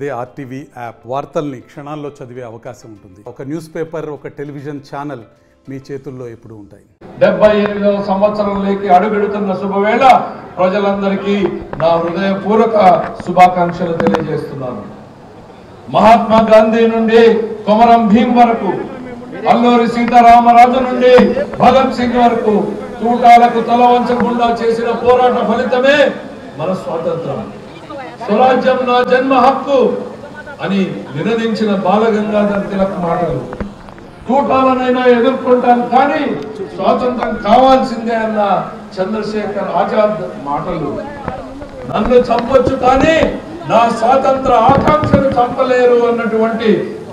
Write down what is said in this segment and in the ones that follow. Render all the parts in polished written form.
అదే RTV app వార్తల్ని క్షణాల్లో చదివే అవకాశం ఉంటుంది. ఒక న్యూస్ పేపర్, ఒక టెలివిజన్ ఛానల్ మీ చేతుల్లో ఎప్పుడూ ఉంటాయి. 78వ సంవత్సరంలోకి అడుగెడుతున్న శుభవేళ ప్రజలందరికీ నా హృదయపూర్వక శుభాకాంక్షలు తెలియజేస్తున్నాను. మహాత్మా గాంధీ నుండి కొమరం భీం వరకు, అల్లూరి సీతారామరాజు నుండి భగత్ సింగ్ వరకు తూటాలకు తల వంచకుండా చేసిన పోరాట ఫలితమే మన స్వాతంత్రం. స్వరాజ్యం నా జన్మ హక్కు అని నినదించిన బాలగంగాధర్ తిలక్ మాటలు, తూటాలనైనా ఎదుర్కొంటాను కానీ స్వాతంత్రం కావాల్సిందే అన్న చంద్రశేఖర్ ఆజాద్ మాటలు, నన్ను చంపొచ్చు కానీ నా స్వాతంత్ర ఆకాంక్షను చంపలేరు అన్నటువంటి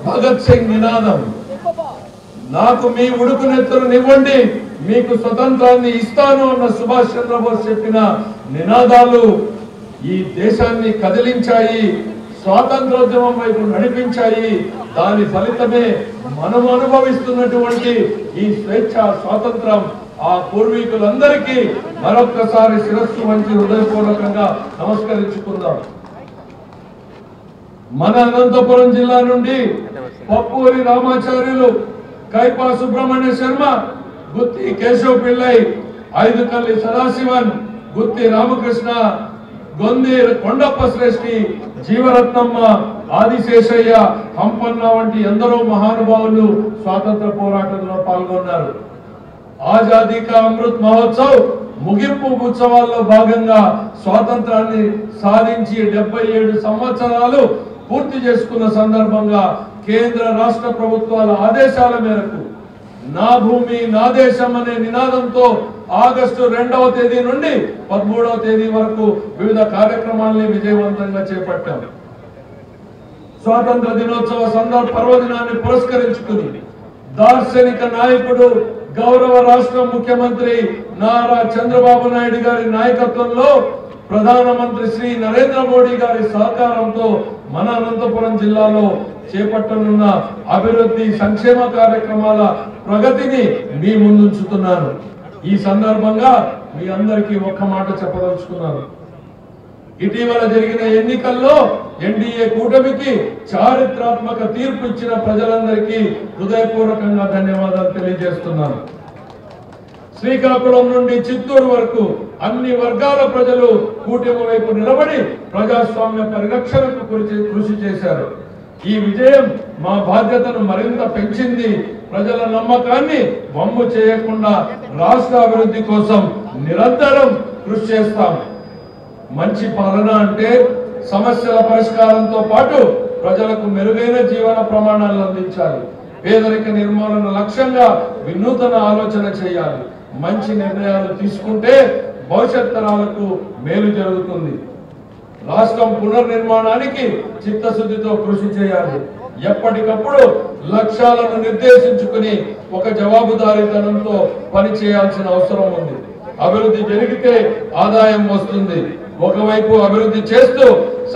భగత్ సింగ్ నినాదం, నాకు మీ ఉడుకునెత్తులనివ్వండి మీకు స్వతంత్రాన్ని ఇస్తాను అన్న సుభాష్ చంద్రబోస్ చెప్పిన నినాదాలు ఈ దేశాన్ని కదిలించాయి, స్వాతంత్రోద్యమం వైపు నడిపించాయి. దాని ఫలితమే మనం అనుభవిస్తున్నటువంటి ఈ స్వేచ్ఛ స్వాతంత్రం. ఆ పూర్వీకులందరికీ మరొక్కసారి శిరస్సు వంచి హృదయపూర్వకంగా నమస్కరించుకుందాం. మన అనంతపురం జిల్లా నుండి పప్పూరి రామాచార్యులు, కైపా సుబ్రహ్మణ్య శర్మ, గుత్తి కేశవ్ పిల్లై, ఐదుకల్లి సదాశివన్, గుత్తి రామకృష్ణ, గొంది కొండప్ప శ్రేష్ఠి, జీవరత్నమ్మ, ఆదిశేషయ్య, హంపన్న వంటి ఎందరో మహానుభావులు స్వాతంత్ర పోరాటంలో పాల్గొన్నారు. ఆజాదీ కా అమృత్ మహోత్సవ్ ముగింపు ఉత్సవాల్లో భాగంగా స్వాతంత్రాన్ని సాధించి 77 సంవత్సరాలు పూర్తి చేసుకున్న సందర్భంగా కేంద్ర రాష్ట్ర ప్రభుత్వాల ఆదేశాల మేరకు నా భూమి నా దేశం అనే నినాదంతో ఆగస్టు 2వ తేదీ నుండి 13వ తేదీ వరకు వివిధ కార్యక్రమాలని విజయవంతంగా చేపట్టాం. స్వాతంత్ర దినోత్సవ పర్వదినాన్ని పురస్కరించుకుని దార్శనిక నాయకుడు, గౌరవ రాష్ట్ర ముఖ్యమంత్రి నారా చంద్రబాబు నాయుడు గారి నాయకత్వంలో ప్రధానమంత్రి శ్రీ నరేంద్ర మోడీ గారి సహకారంతో మన అనంతపురం జిల్లాలో చేపట్టనున్న అభివృద్ధి సంక్షేమ కార్యక్రమాల ప్రగతిని మీ ముందుంచుతున్నాను. ఈ సందర్భంగా మీ అందరికీ ఒక్క మాట చెప్పదలుచుకున్నాను. ఇటీవల జరిగిన ఎన్నికల్లో ఎన్డీఏ కూటమికి చారిత్రాత్మక తీర్పు ఇచ్చిన ప్రజలందరికీ హృదయపూర్వకంగా ధన్యవాదాలు తెలియజేస్తున్నాను. శ్రీకాకుళం నుండి చిత్తూరు వరకు అన్ని వర్గాల ప్రజలు కూటమి వైపు నిలబడి ప్రజాస్వామ్య పరిరక్షణకు కృషి చేశారు. ఈ విజయం మా బాధ్యతను మరింత పెంచింది. ప్రజల నమ్మకాన్ని వమ్ము చేయకుండా రాష్ట్ర అభివృద్ధి కోసం నిరంతరం కృషి చేస్తాం. మంచి పాలన అంటే సమస్యల పరిష్కారంతో పాటు ప్రజలకు మెరుగైన జీవన ప్రమాణాలను అందించాలి. పేదరిక నిర్మూలన లక్ష్యంగా వినూతన ఆలోచన చేయాలి. మంచి నిర్ణయాలు తీసుకుంటే భవిష్యత్ తరాలకు మేలు జరుగుతుంది. రాష్ట్రం పునర్నిర్మాణానికి చిత్తశుద్ధితో కృషి చేయాలి. ఎప్పటికప్పుడు లక్ష్యాలను నిర్దేశించుకుని ఒక జవాబుదారీతనంతో పని చేయాల్సిన అవసరం ఉంది. అభివృద్ధి జరిగితే ఆదాయం వస్తుంది. ఒకవైపు అభివృద్ధి చేస్తూ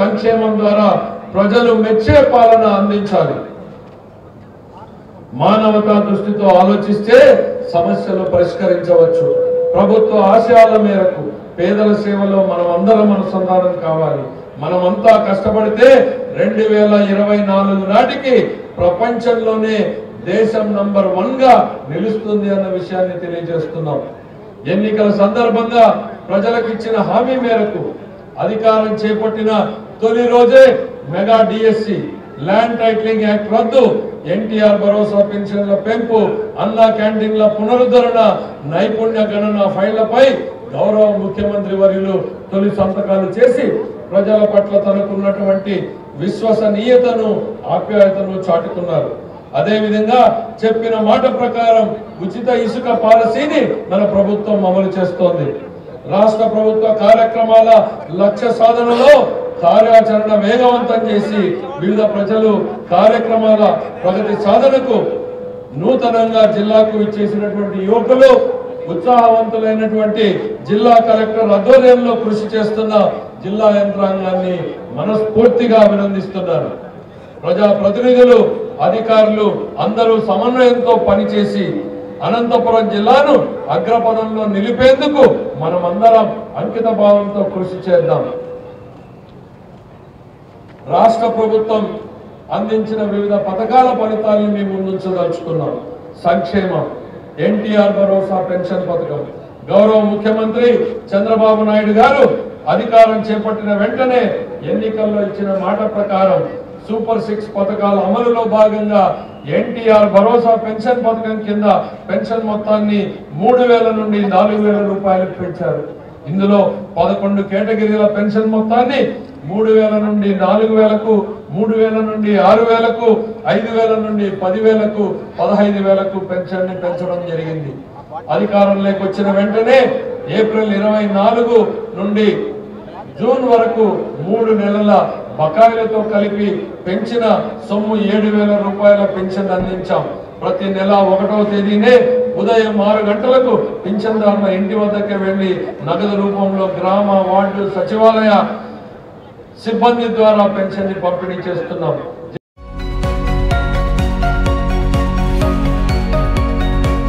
సంక్షేమం ద్వారా ప్రజలు మెచ్చే పాలన అందించాలి. మానవతా దృష్టితో ఆలోచిస్తే సమస్యలు పరిష్కరించవచ్చు. ప్రభుత్వ ఆశయాల మేరకు పేదల సేవలో మనం అందరం అనుసంధానం కావాలి. మనమంతా కష్టపడితే 2024 నాటికి ప్రపంచంలోనే దేశం నంబర్ 1 గా నిలుస్తుంది అన్న విషయాన్ని తెలియజేస్తున్నాం. ఎన్నికల సందర్భంగా ప్రజలకు ఇచ్చిన హామీ మేరకు అధికారం చేపట్టిన తొలి రోజే mega DSC, land titling act రద్దు, ఎన్టీఆర్ భరోసా పెన్షన్ల పెంపు, అన్నా క్యాంటీన్ల పునరుద్ధరణ, నైపుణ్య గణన ఫైళ్లపై గౌరవ ముఖ్యమంత్రి వర్యులు తొలి సంతకాలు చేసి ప్రజల పట్ల తనకున్నటువంటి విశ్వసనీయతను, ఆప్యాయతను చాటుకున్నారు. అదేవిధంగా చెప్పిన మాట ప్రకారం ఉచిత ఇసుక పాలసీని మన ప్రభుత్వం అమలు చేస్తోంది. రాష్ట్ర ప్రభుత్వ కార్యక్రమాల లక్ష్య సాధనలో కార్యాచరణ వేగవంతం చేసి వివిధ ప్రజలు కార్యక్రమాల ప్రగతి సాధనకు నూతనంగా జిల్లాకు ఇచ్చేసినటువంటి యువకులు, ఉత్సాహవంతులైనటువంటి జిల్లా కలెక్టర్ ఆధ్వర్యంలో కృషి చేస్తున్న జిల్లా యంత్రాంగాన్ని మనస్ఫూర్తిగా అభినందిస్తున్నారు. ప్రజాప్రతినిధులు, అధికారులు అందరూ సమన్వయంతో పనిచేసి అనంతపురం జిల్లాను అగ్రపథంలో నిలిపేందుకు మనమందరం అంకిత భావంతో కృషి చేద్దాం. రాష్ట్ర ప్రభుత్వం అందించిన వివిధ పథకాల ఫలితాలను మేము ముందుంచదలుచుకున్నాం. సంక్షేమం, ఎన్టీఆర్ భరోసా పెన్షన్ పథకం. గౌరవ ముఖ్యమంత్రి చంద్రబాబు నాయుడు గారు అధికారం చేపట్టిన వెంటనే ఎన్నికల్లో ఇచ్చిన మాట ప్రకారం సూపర్ 6 పథకాల అమలులో భాగంగా ఎన్టీఆర్ భరోసా పెన్షన్ పథకం కింద పెన్షన్ మొత్తాన్ని 3,000 నుండి 4,000 రూపాయలకు పెంచారు. ఇందులో 11 కేటగిరీల పెన్షన్ మొత్తాన్ని 3,000 నుండి 4,000కు, 3,000 నుండి 6,000కు, 5,000 నుండి 10,000కు, 15,000కు పెన్షన్ ని పెంచడం జరిగింది. అధికారంలోకి వచ్చిన వెంటనే ఏప్రిల్ 24 నుండి జూన్ వరకు 3 నెలల బకాయిలతో కలిపి పెంచిన సొమ్ము 7,000 రూపాయల పెన్షన్ అందించాం. ప్రతి నెల 1వ తేదీనే ఉదయం 6 గంటలకు పింఛన్దారుల ఇంటి వద్దకే వెళ్లి నగదు రూపంలో గ్రామ, వార్డు, సచివాలయ సిబ్బంది ద్వారా పెన్షన్ ని పంపిణీ చేస్తున్నాం.